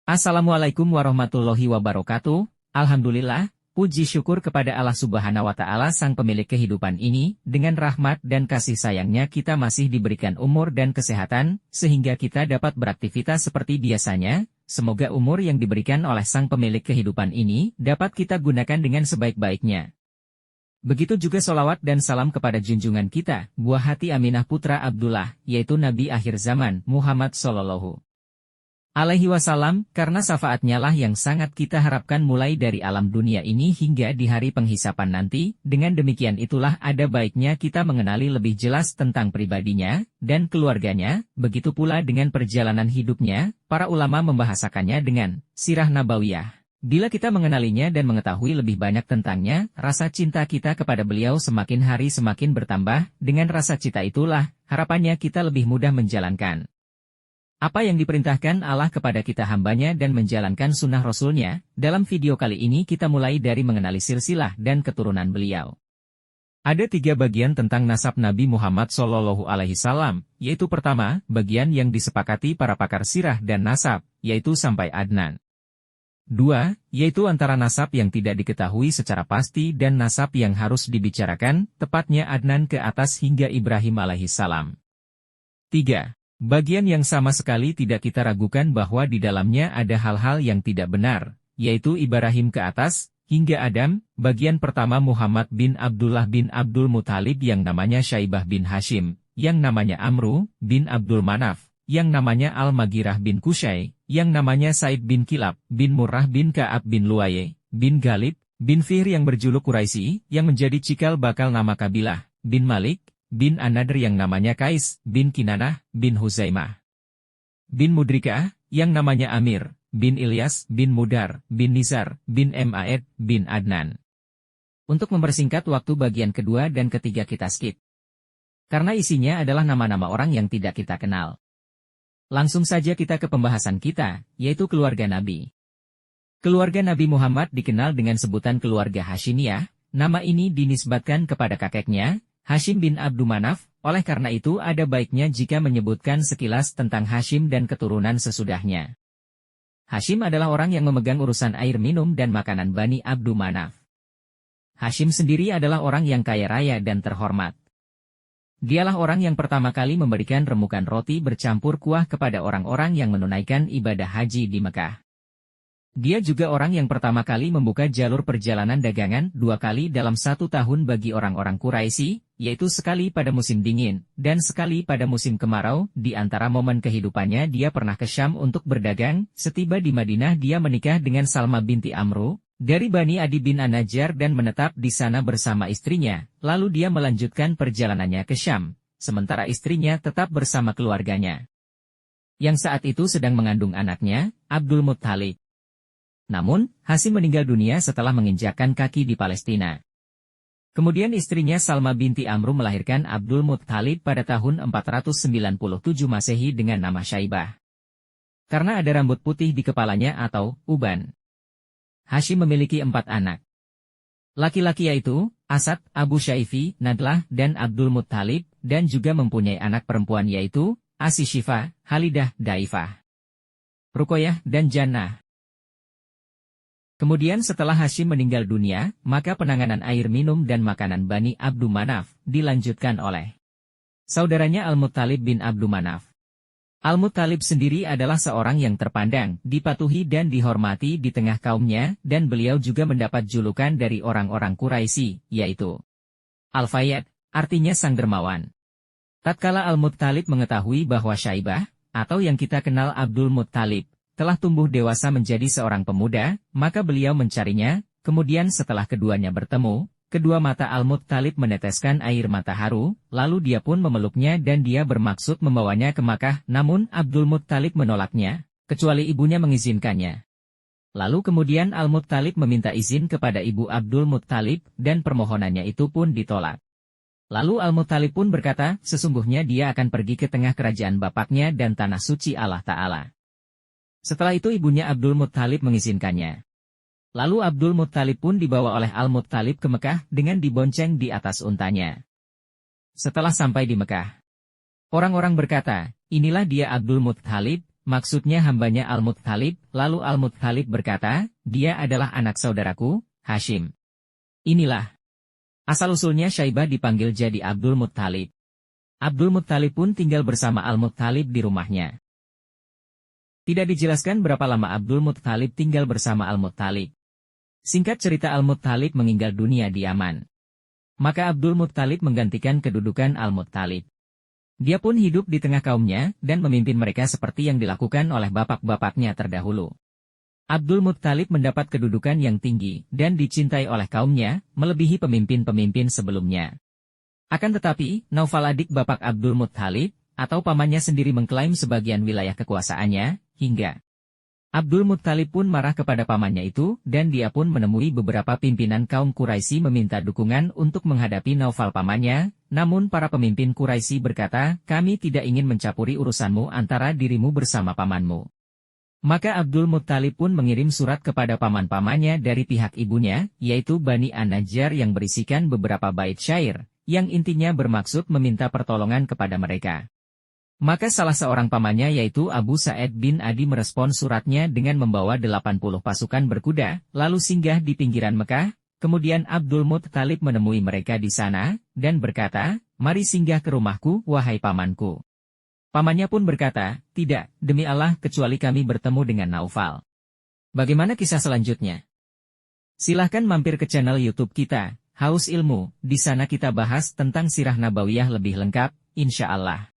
Assalamualaikum warahmatullahi wabarakatuh. Alhamdulillah, puji syukur kepada Allah Subhanahu wa Ta'ala, Sang Pemilik kehidupan ini. Dengan rahmat dan kasih sayangnya kita masih diberikan umur dan kesehatan, sehingga kita dapat beraktivitas seperti biasanya. Semoga umur yang diberikan oleh Sang Pemilik kehidupan ini dapat kita gunakan dengan sebaik-baiknya. Begitu juga sholawat dan salam kepada junjungan kita, buah hati Aminah putra Abdullah, yaitu Nabi akhir zaman, Muhammad Sallallahu Alaihi Wasallam, karena syafaatnya lah yang sangat kita harapkan mulai dari alam dunia ini hingga di hari penghisapan nanti. Dengan demikian itulah ada baiknya kita mengenali lebih jelas tentang pribadinya dan keluarganya, begitu pula dengan perjalanan hidupnya. Para ulama membahasakannya dengan sirah nabawiyah. Bila kita mengenalinya dan mengetahui lebih banyak tentangnya, rasa cinta kita kepada beliau semakin hari semakin bertambah. Dengan rasa cinta itulah, harapannya kita lebih mudah menjalankan apa yang diperintahkan Allah kepada kita hambanya dan menjalankan sunnah Rasulnya. Dalam video kali ini kita mulai dari mengenali silsilah dan keturunan beliau. Ada 3 bagian tentang nasab Nabi Muhammad SAW, yaitu pertama, bagian yang disepakati para pakar sirah dan nasab, yaitu sampai Adnan. 2, yaitu antara nasab yang tidak diketahui secara pasti dan nasab yang harus dibicarakan, tepatnya Adnan ke atas hingga Ibrahim alaihissalam. 3. Bagian yang sama sekali tidak kita ragukan bahwa di dalamnya ada hal-hal yang tidak benar, yaitu Ibrahim ke atas, hingga Adam. Bagian pertama Muhammad bin Abdullah bin Abdul Muthalib yang namanya Syaibah bin Hashim, yang namanya Amru bin Abdul Manaf, yang namanya Al-Magirah bin Qusay, yang namanya Said bin Kilab, bin Murrah bin Ka'ab bin Luaye, bin Galib, bin Fihr yang berjuluk Quraisy, yang menjadi cikal bakal nama kabilah, bin Malik, bin An-Nadr yang namanya Kais, bin Kinanah, bin Huzaimah, bin Mudrikah, yang namanya Amir, bin Ilyas, bin Mudar, bin Nizar, bin Ma'ed, bin Adnan. Untuk mempersingkat waktu bagian kedua dan ketiga kita skip. Karena isinya adalah nama-nama orang yang tidak kita kenal. Langsung saja kita ke pembahasan kita, yaitu keluarga Nabi. Keluarga Nabi Muhammad dikenal dengan sebutan keluarga Hashimiyah. Nama ini dinisbatkan kepada kakeknya, Hashim bin Abdul Manaf. Oleh karena itu ada baiknya jika menyebutkan sekilas tentang Hashim dan keturunan sesudahnya. Hashim adalah orang yang memegang urusan air minum dan makanan Bani Abdul Manaf. Hashim sendiri adalah orang yang kaya raya dan terhormat. Dialah orang yang pertama kali memberikan remukan roti bercampur kuah kepada orang-orang yang menunaikan ibadah haji di Mekah. Dia juga orang yang pertama kali membuka jalur perjalanan dagangan 2 kali dalam 1 tahun bagi orang-orang Quraisy, yaitu sekali pada musim dingin, dan sekali pada musim kemarau. Di antara momen kehidupannya dia pernah ke Syam untuk berdagang. Setiba di Madinah dia menikah dengan Salma binti Amru, dari Bani Adi bin An-Najjar dan menetap di sana bersama istrinya. Lalu dia melanjutkan perjalanannya ke Syam, sementara istrinya tetap bersama keluarganya, yang saat itu sedang mengandung anaknya, Abdul Muthalib. Namun, Hashim meninggal dunia setelah menginjakkan kaki di Palestina. Kemudian istrinya Salma binti Amru melahirkan Abdul Muthalib pada tahun 497 Masehi dengan nama Syaibah. Karena ada rambut putih di kepalanya atau uban. Hashim memiliki 4 anak. Laki-laki yaitu Asad, Abu Syaifi, Nadlah, dan Abdul Muthalib, dan juga mempunyai anak perempuan yaitu Asy-Syifa, Halidah, Daifah, Ruqayyah, dan Jannah. Kemudian setelah Hashim meninggal dunia, maka penanganan air minum dan makanan Bani Abdul Manaf dilanjutkan oleh saudaranya Al-Muttalib bin Abdul Manaf. Al-Muttalib sendiri adalah seorang yang terpandang, dipatuhi dan dihormati di tengah kaumnya, dan beliau juga mendapat julukan dari orang-orang Quraisy, yaitu Al-Fayyad, artinya sang dermawan. Tatkala Al-Muttalib mengetahui bahwa Syaibah, atau yang kita kenal Abdul Muttalib, telah tumbuh dewasa menjadi seorang pemuda, maka beliau mencarinya. Kemudian setelah keduanya bertemu, kedua mata Al-Muttalib meneteskan air mata haru, lalu dia pun memeluknya dan dia bermaksud membawanya ke Makkah. Namun Abdul Muttalib menolaknya, kecuali ibunya mengizinkannya. Lalu kemudian Al-Muttalib meminta izin kepada ibu Abdul Muttalib, dan permohonannya itu pun ditolak. Lalu Al-Muttalib pun berkata, sesungguhnya dia akan pergi ke tengah kerajaan bapaknya dan tanah suci Allah Ta'ala. Setelah itu ibunya Abdul Muttalib mengizinkannya. Lalu Abdul Muttalib pun dibawa oleh Al-Muttalib ke Mekah dengan dibonceng di atas untanya. Setelah sampai di Mekah, orang-orang berkata, inilah dia Abdul Muttalib, maksudnya hambanya Al-Muttalib, lalu Al-Muttalib berkata, dia adalah anak saudaraku, Hashim. Inilah asal-usulnya Syaibah dipanggil jadi Abdul Muttalib. Abdul Muttalib pun tinggal bersama Al-Muttalib di rumahnya. Tidak dijelaskan berapa lama Abdul Muttalib tinggal bersama Al-Muttalib. Singkat cerita Al-Muttalib meninggal dunia di Yaman. Maka Abdul Muttalib menggantikan kedudukan Al-Muttalib. Dia pun hidup di tengah kaumnya dan memimpin mereka seperti yang dilakukan oleh bapak-bapaknya terdahulu. Abdul Muttalib mendapat kedudukan yang tinggi dan dicintai oleh kaumnya, melebihi pemimpin-pemimpin sebelumnya. Akan tetapi, Naufal adik bapak Abdul Muttalib, atau pamannya sendiri mengklaim sebagian wilayah kekuasaannya, hingga Abdul Muttalib pun marah kepada pamannya itu, dan dia pun menemui beberapa pimpinan kaum Quraisy meminta dukungan untuk menghadapi Naufal pamannya, namun para pemimpin Quraisy berkata, kami tidak ingin mencampuri urusanmu antara dirimu bersama pamanmu. Maka Abdul Muttalib pun mengirim surat kepada paman-pamannya dari pihak ibunya, yaitu Bani An-Najjar yang berisikan beberapa bait syair, yang intinya bermaksud meminta pertolongan kepada mereka. Maka salah seorang pamannya yaitu Abu Sa'id bin Adi merespon suratnya dengan membawa 80 pasukan berkuda, lalu singgah di pinggiran Mekah, kemudian Abdul Muttalib menemui mereka di sana, dan berkata, mari singgah ke rumahku, wahai pamanku. Pamannya pun berkata, tidak, demi Allah kecuali kami bertemu dengan Naufal. Bagaimana kisah selanjutnya? Silahkan mampir ke channel YouTube kita, Haus Ilmu, di sana kita bahas tentang sirah Nabawiyah lebih lengkap, insya Allah.